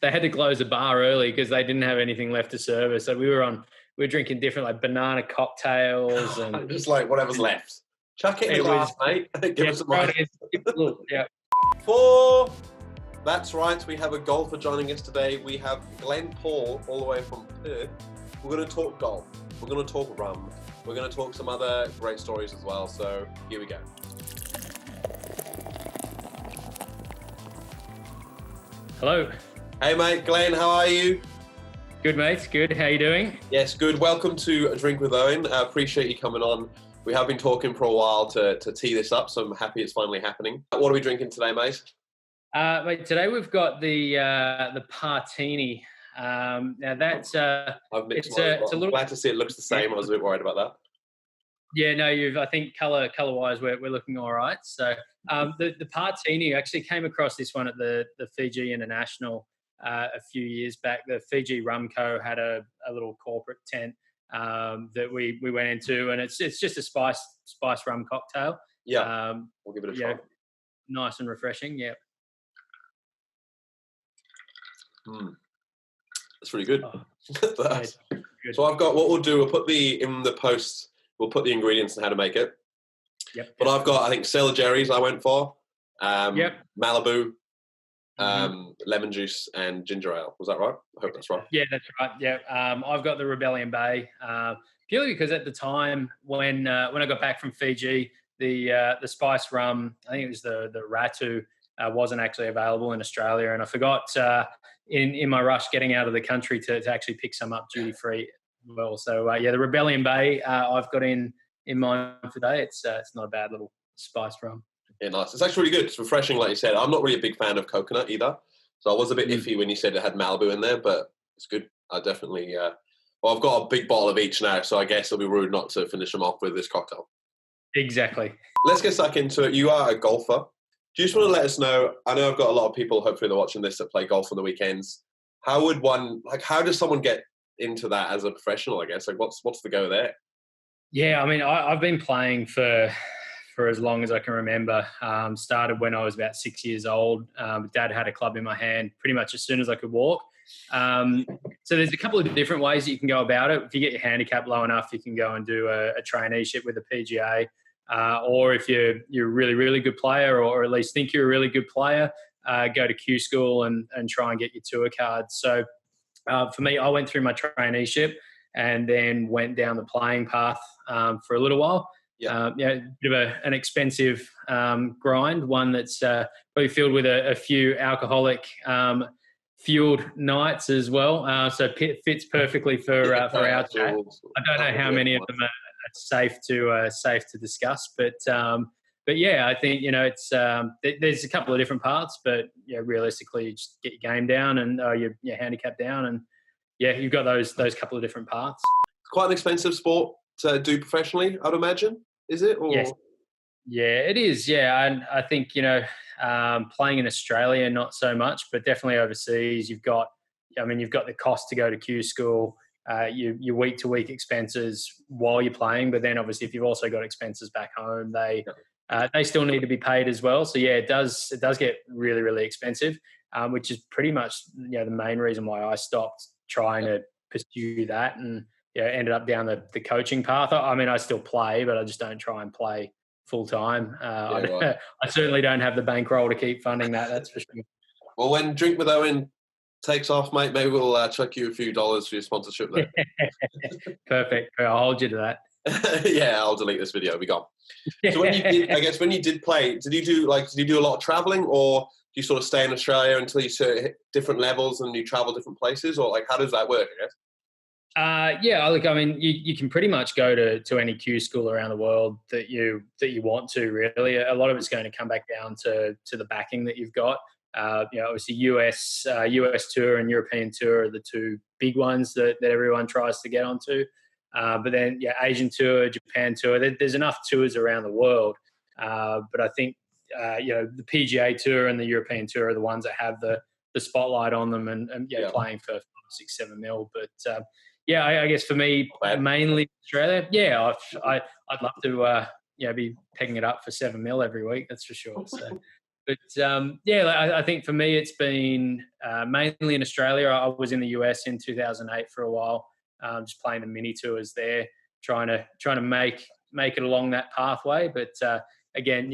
they had to close the bar early because they didn't have anything left to serve us. So we were drinking different like banana cocktails and Just like whatever's left. Chuck it in the it glass, was mate. Give us some right ice. against yeah. That's right, we have a golfer joining us today. We have Glenn Paul, all the way from Perth. We're going to talk golf. We're going to talk rum. We're going to talk some other great stories as well. So here we go. Hello. Hey, mate. Glenn, how are you? Good, mate. Good. How you doing? Yes, good. Welcome to A Drink with Owen. I appreciate you coming on. We have been talking for a while to tee this up, so I'm happy it's finally happening. What are we drinking today, mate? Mate, today we've got the Par-tini. Now that's I've mixed mine. it's a little. Glad to see it looks the same. I was a bit worried about that. Yeah, no, I think color wise we're looking all right. So the Par-tini, actually came across this one at the Fiji International a few years back. The Fiji Rum Co had a little corporate tent that we went into, and it's just a spice rum cocktail. Yeah, we'll give it a try. Nice and refreshing. Yeah. That's really good. Oh, good. So I've got what we'll do. We'll put in the post. We'll put the ingredients and how to make it. Yep. But I've got, I think, Sailor Jerry's I went for. Malibu, lemon juice, and ginger ale. Was that right? I hope that's right. Yeah, that's right. Yeah. I've got the Rebellion Bay purely because at the time when I got back from Fiji, the spice rum, I think it was the Ratu, wasn't actually available in Australia, and I forgot in my rush getting out of the country to actually pick some up duty free as well. So the Rebellion Bay I've got in mind today. It's not a bad little spice rum. Yeah, nice. It's actually really good. It's refreshing, like you said. I'm not really a big fan of coconut either, so I was a bit iffy when you said it had Malibu in there, but it's good. I definitely. Well, I've got a big bottle of each now, so I guess it'll be rude not to finish them off with this cocktail. Exactly. Let's get stuck into it. You are a golfer. Do you just want to let us know? I know I've got a lot of people, hopefully they're watching this, that play golf on the weekends. How does someone get into that as a professional, I guess? Like, what's the go there? Yeah, I mean, I've been playing for as long as I can remember. Started when I was about 6 years old. Dad had a club in my hand pretty much as soon as I could walk. So there's a couple of different ways that you can go about it. If you get your handicap low enough, you can go and do a traineeship with the PGA. Or if you're a really, really good player, or at least think you're a really good player, go to Q school and try and get your tour card. So for me, I went through my traineeship and then went down the playing path for a little while. A bit of an expensive grind, one that's probably filled with a few alcoholic fueled nights as well. So it fits perfectly for our chat. I don't know how many of them are safe to discuss, but yeah, I think it's there's a couple of different parts, but realistically, you just get your game down and your handicap down, and you've got those couple of different parts. It's quite an expensive sport to do professionally, I'd imagine. Is it? Or? Yes. Yeah, it is. Yeah, and I think playing in Australia, not so much, but definitely overseas, you've got the cost to go to Q school. Your week-to-week expenses while you're playing, but then obviously if you've also got expenses back home, they still need to be paid as well. So yeah, it does get really, really expensive, which is pretty much the main reason why I stopped trying to pursue that and ended up down the coaching path. I mean, I still play, but I just don't try and play full time. I certainly don't have the bankroll to keep funding that. That's for sure. Well, when Drink with Owen takes off, mate, maybe we'll chuck you a few dollars for your sponsorship there. Perfect. I'll hold you to that. Yeah, I'll delete this video. It'll be gone. So when you did play, did you do a lot of traveling, or do you sort of stay in Australia until you hit different levels and you travel different places, or how does that work, I guess? Look, I mean, you can pretty much go to any Q school around the world that you want to. Really, a lot of it's going to come back down to the backing that you've got. Obviously US Tour and European Tour are the two big ones that everyone tries to get onto. But then, Asian Tour, Japan Tour, there's enough tours around the world. But I think, the PGA Tour and the European Tour are the ones that have the spotlight on them and playing for 5, 6, 7 mil. But, I guess for me, mainly Australia, I'd love to, be pegging it up for 7 mil every week. That's for sure. So. But yeah, I think for me, it's been mainly in Australia. I was in the US in 2008 for a while, just playing the mini tours there, trying to make it along that pathway. But again,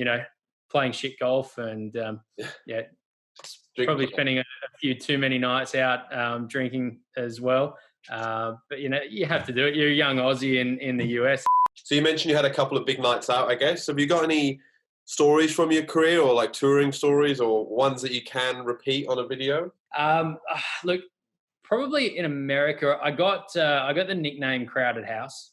playing shit golf and yeah, probably spending a few too many nights out drinking as well. But you have to do it. You're a young Aussie in the US. So you mentioned you had a couple of big nights out, I guess. Have you got any stories from your career, or like touring stories, or ones that you can repeat on a video? Look, probably in America, I got the nickname Crowded House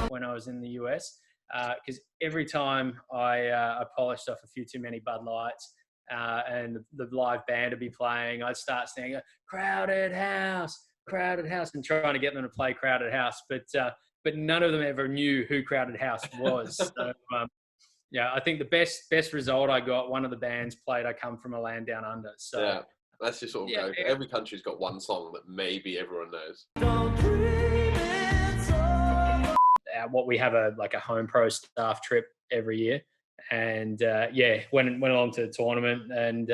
when I was in the US, because every time I polished off a few too many Bud Lights and the live band would be playing, I'd start singing Crowded House, and trying to get them to play Crowded House, but none of them ever knew who Crowded House was. So yeah, I think the best result I got, one of the bands played I Come From a Land Down Under. So yeah, that's just sort of go. Every country's got one song that maybe everyone knows. What we have a home pro staff trip every year, and went along to the tournament, and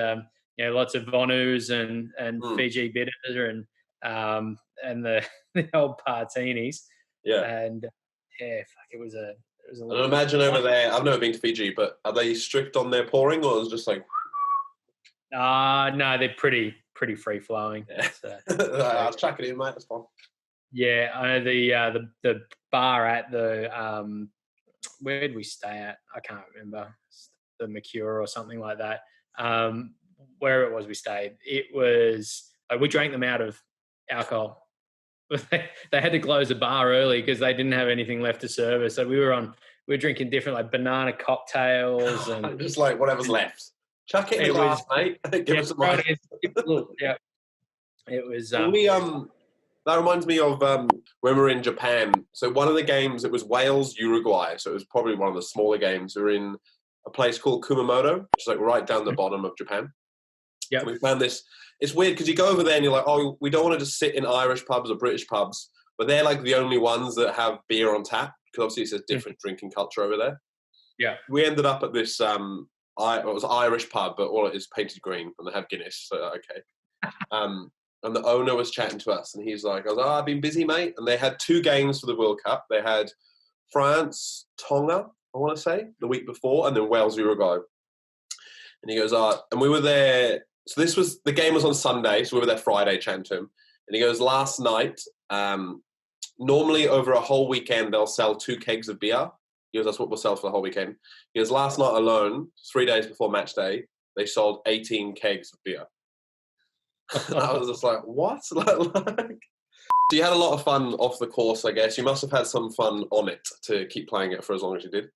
lots of Vonus and Fiji bitter and the old Par-tinis. Yeah, and it was a. And I imagine over there, I've never been to Fiji, but are they strict on their pouring, or is it just like? No, they're pretty free flowing. Yeah. I was tracking in, mate. That's fine. Yeah, I know the bar at the where did we stay at? I can't remember. The Mercure or something like that. Where it was we stayed, it was we drank them out of alcohol. They had to close the bar early because they didn't have anything left to serve us. So we were drinking different banana cocktails and just like whatever's left. Chuck it in the glass, mate. Give us some money. Yeah, it was. That reminds me of when we were in Japan. So one of the games, it was Wales, Uruguay. So it was probably one of the smaller games. We were in a place called Kumamoto, which is like right down the bottom of Japan. Yeah, we found this. It's weird because you go over there and you're like, oh, we don't want to just sit in Irish pubs or British pubs, but they're like the only ones that have beer on tap because obviously it's a different drinking culture over there. Yeah, we ended up at this. It was Irish pub, but all it is painted green, and they have Guinness. So okay. And the owner was chatting to us, and he's like, I've been busy, mate. And they had 2 games for the World Cup. They had France, Tonga, I want to say, the week before, and then Wales, Uruguay. And he goes, and we were there. So the game was on Sunday, so we were there Friday chatting to him. And he goes, last night, normally over a whole weekend, they'll sell 2 kegs of beer. He goes, that's what we'll sell for the whole weekend. He goes, last night alone, 3 days before match day, they sold 18 kegs of beer. I was just like, what? So you had a lot of fun off the course, I guess. You must have had some fun on it to keep playing it for as long as you did.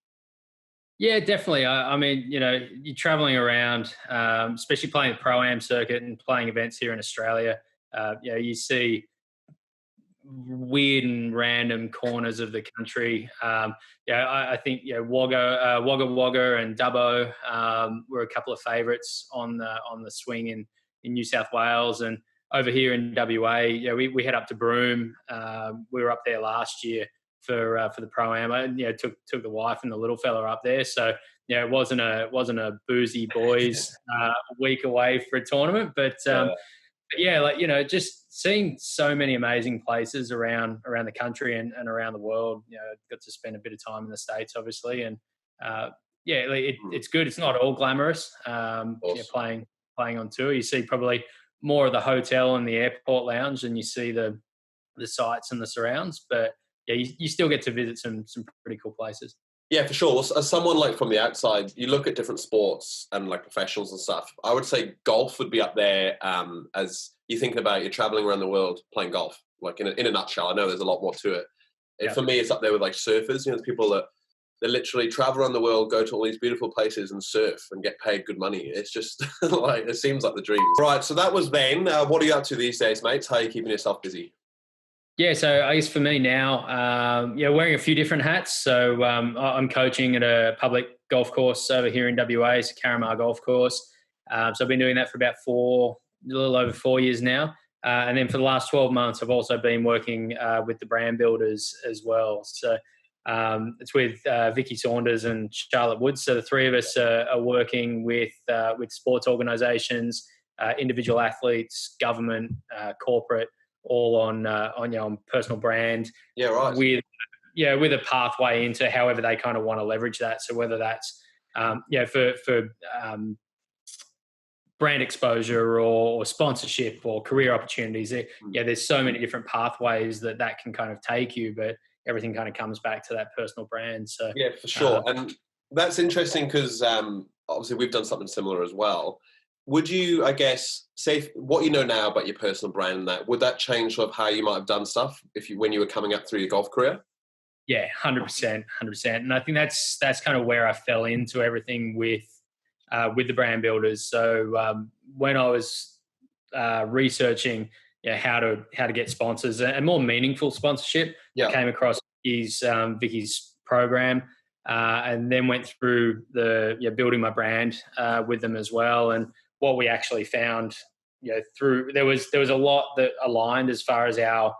Yeah, definitely. I mean, you're traveling around, especially playing the Pro-Am circuit and playing events here in Australia. You see weird and random corners of the country. I think Wagga Wagga and Dubbo were a couple of favourites on the swing in New South Wales, and over here in WA, we head up to Broome. We were up there last year for the Pro-Am. I took the wife and the little fella up there, so it wasn't a boozy boys week away for a tournament, but just seeing so many amazing places around the country and around the world. Got to spend a bit of time in the States, obviously, and it's good. It's not all glamorous. Playing on tour, you see probably more of the hotel and the airport lounge than you see the sights and the surrounds. But you still get to visit some pretty cool places. Yeah, for sure. As someone like from the outside, you look at different sports and like professionals and stuff. I would say golf would be up there as you're thinking about you're traveling around the world playing golf. Like in a nutshell, I know there's a lot more to it. For me, it's up there with like surfers. The people that they literally travel around the world, go to all these beautiful places and surf and get paid good money. It's just it seems like the dream. Right, so that was then. What are you up to these days, mates? How are you keeping yourself busy? Yeah, so I guess for me now, wearing a few different hats. So I'm coaching at a public golf course over here in WA, it's a Caramar golf course. So I've been doing that for about a little over 4 years now. And then for the last 12 months, I've also been working with the brand builders as well. So It's with Vicky Saunders and Charlotte Woods. So the three of us are working with sports organisations, individual athletes, government, corporate, all on personal brand. Yeah, right. With a pathway into however they kind of want to leverage that. So whether that's for brand exposure or sponsorship or career opportunities, there's so many different pathways that can kind of take you, but everything kind of comes back to that personal brand. So yeah, for sure. And that's interesting because obviously we've done something similar as well. Would you, I guess, say what you know now about your personal brand and that, would that change sort of how you might have done stuff when you were coming up through your golf career? Yeah, 100%. And I think that's kind of where I fell into everything with the brand builders. So when I was researching how to get sponsors and more meaningful sponsorship, I came across Vicky's program, and then went through the building my brand with them as well. And what we actually found, through there was a lot that aligned as far as our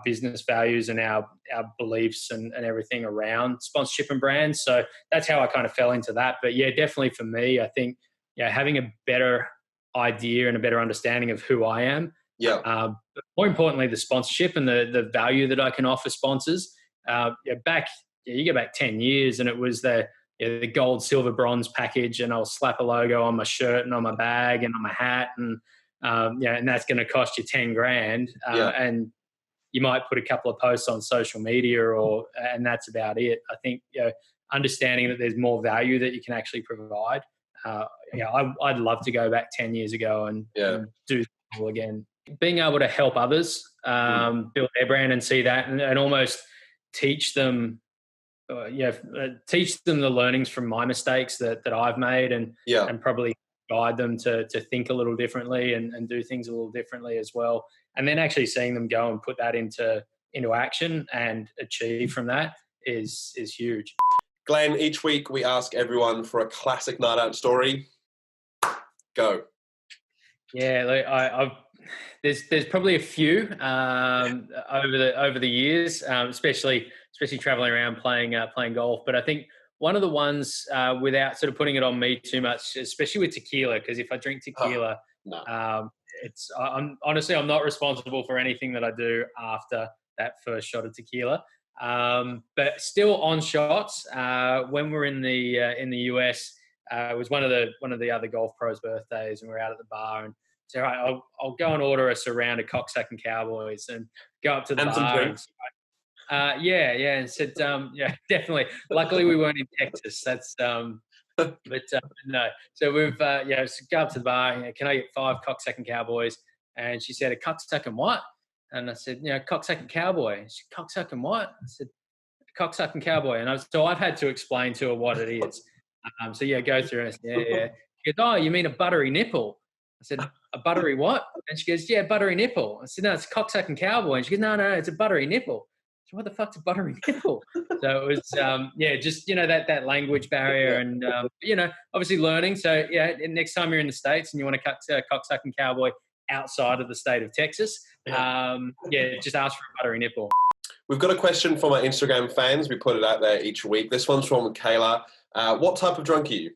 business values and our beliefs and everything around sponsorship and brands. So that's how I kind of fell into that. But yeah, definitely for me, I think having a better idea and a better understanding of who I am. But more importantly, the sponsorship and the value that I can offer sponsors. You go back 10 years and it was the gold, silver, bronze package, and I'll slap a logo on my shirt and on my bag and on my hat, and and that's going to cost you 10 grand. And you might put a couple of posts on social media, and that's about it. I think understanding that there's more value that you can actually provide. I'd love to go back 10 years ago and do it all again. Being able to help others build their brand and see that, and almost teach them the learnings from my mistakes that I've made, and probably guide them to think a little differently and do things a little differently as well. And then actually seeing them go and put that into action and achieve from that is huge. Glenn, each week we ask everyone for a classic night out story. Go. Yeah, there's probably a few over the years, especially traveling around playing golf. But I think one of the ones, without sort of putting it on me too much, especially with tequila, because if I drink tequila, I'm not responsible for anything that I do after that first shot of tequila. But still on shots, when we're in the US, it was one of the other golf pros' birthdays, and we're out at the bar, and said, all right, I'll go and order us a round of cocksucking cowboys, and go up to the bar. And said, definitely. Luckily, we weren't in Texas. That's but no. So we've so go up to the bar. Can I get 5 cocksucking cowboys? And she said, a cocksucking what? And I said, cocksucking cowboy. She said, cocksucking what? I said, cocksucking cowboy. And I've had to explain to her what it is. Go through. And I said, yeah. She goes, oh, you mean a buttery nipple? I said, a buttery what? And she goes, yeah, buttery nipple. I said, no, it's a cocksucking cowboy. And she goes, no, it's a buttery nipple. So what the fuck's a buttery nipple? So it was, just, that language barrier and, obviously learning. So, next time you're in the States and you want to cut a cocksucking cowboy outside of the state of Texas, just ask for a buttery nipple. We've got a question from our Instagram fans. We put it out there each week. This one's from Kayla. What type of drunk are you?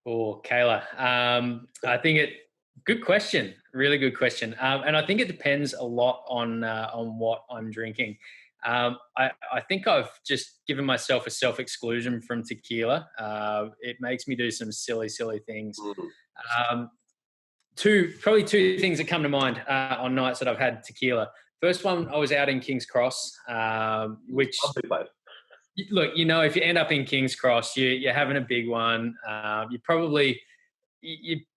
Oh, Kayla. Good question. Really good question. And I think it depends a lot on what I'm drinking. I think I've just given myself a self-exclusion from tequila. It makes me do some silly things. Two things that come to mind on nights that I've had tequila. First one, I was out in King's Cross, which... Look, if you end up in King's Cross, you're having a big one.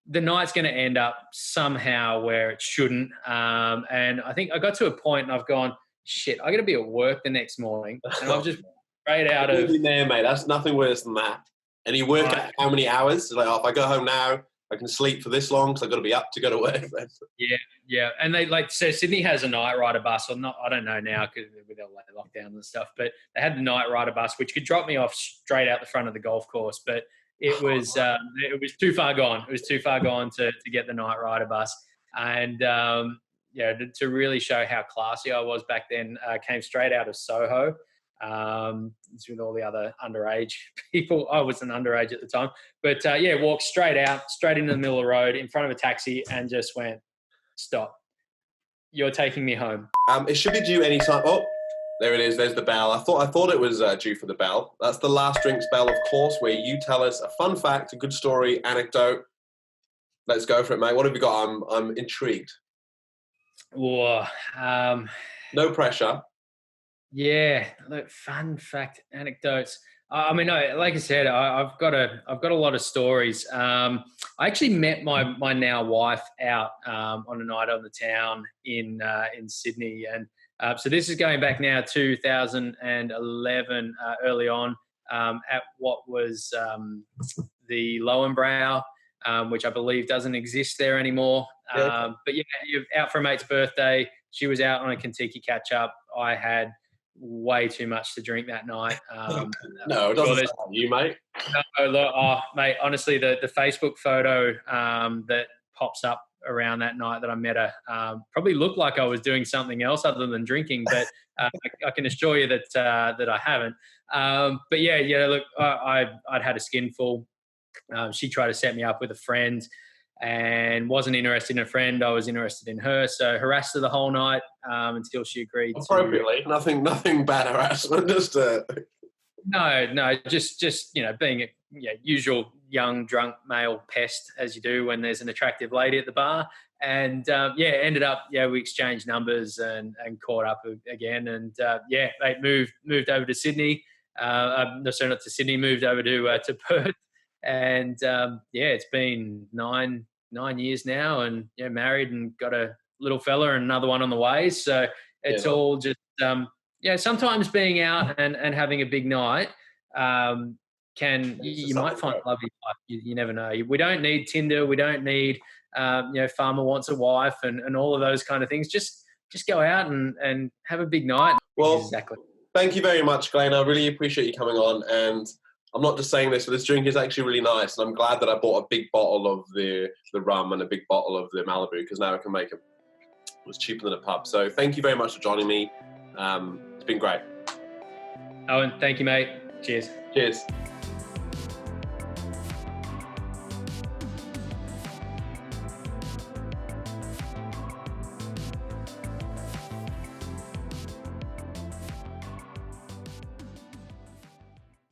The night's going to end up somehow where it shouldn't. And I think I got to a point and I've gone, shit, I got to be at work the next morning. And I've just straight out of... there, mate. That's nothing worse than that. And you work at how many hours? Like, if I go home now, I can sleep for this long because I've got to be up to go to work. Yeah. And they so Sydney has a night rider bus, or not, I don't know now because with all that lockdown and stuff, but they had the night rider bus, which could drop me off straight out the front of the golf course. But it was too far gone. It was too far gone to get the night rider bus. And, to really show how classy I was back then, came straight out of Soho. It's with all the other underage people. I wasn't underage at the time, but walked straight into the middle of the road in front of a taxi and just went, stop. You're taking me home. It should be due any time. Oh, there it is. There's the bell. I thought it was due for the bell. That's the last drinks bell, of course, where you tell us a fun fact, a good story, anecdote. Let's go for it, mate. What have you got? I'm intrigued. Whoa, no pressure. Yeah, look, fun fact, anecdotes. I mean, like I said, I've got a lot of stories. I actually met my now wife out on a night on the town in Sydney, and so this is going back now 2011, early on, at what was the Lowenbrow, which I believe doesn't exist there anymore. But yeah, you're out for a mate's birthday. She was out on a Kentucky catch up. I had way too much to drink that night. No, it doesn't sound like you, mate. No, look, mate, honestly, the Facebook photo that pops up around that night that I met her probably looked like I was doing something else other than drinking, but I can assure you that I haven't. But yeah, look, I'd had a skinful. She tried to set me up with a friend and wasn't interested in a friend. I was interested in her. So harassed her the whole night until she agreed. Appropriately. Nothing bad harassment. Just No, just being a usual young drunk male pest, as you do when there's an attractive lady at the bar. And ended up we exchanged numbers and caught up again. And they moved over to Sydney. Not to Sydney, moved over to Perth. And it's been nine years now, and married and got a little fella and another one on the way. So it's all just sometimes being out and having a big night you might find love in life. You never know. We don't need Tinder. We don't need farmer wants a wife and all of those kind of things. Just go out and have a big night. Well, exactly. Thank you very much, Glenn. I really appreciate you coming on, and I'm not just saying this, but this drink is actually really nice, and I'm glad that I bought a big bottle of the rum and a big bottle of the Malibu, because now I can make it. It was cheaper than a pub. So thank you very much for joining me. It's been great. Owen, thank you, mate. Cheers. Cheers.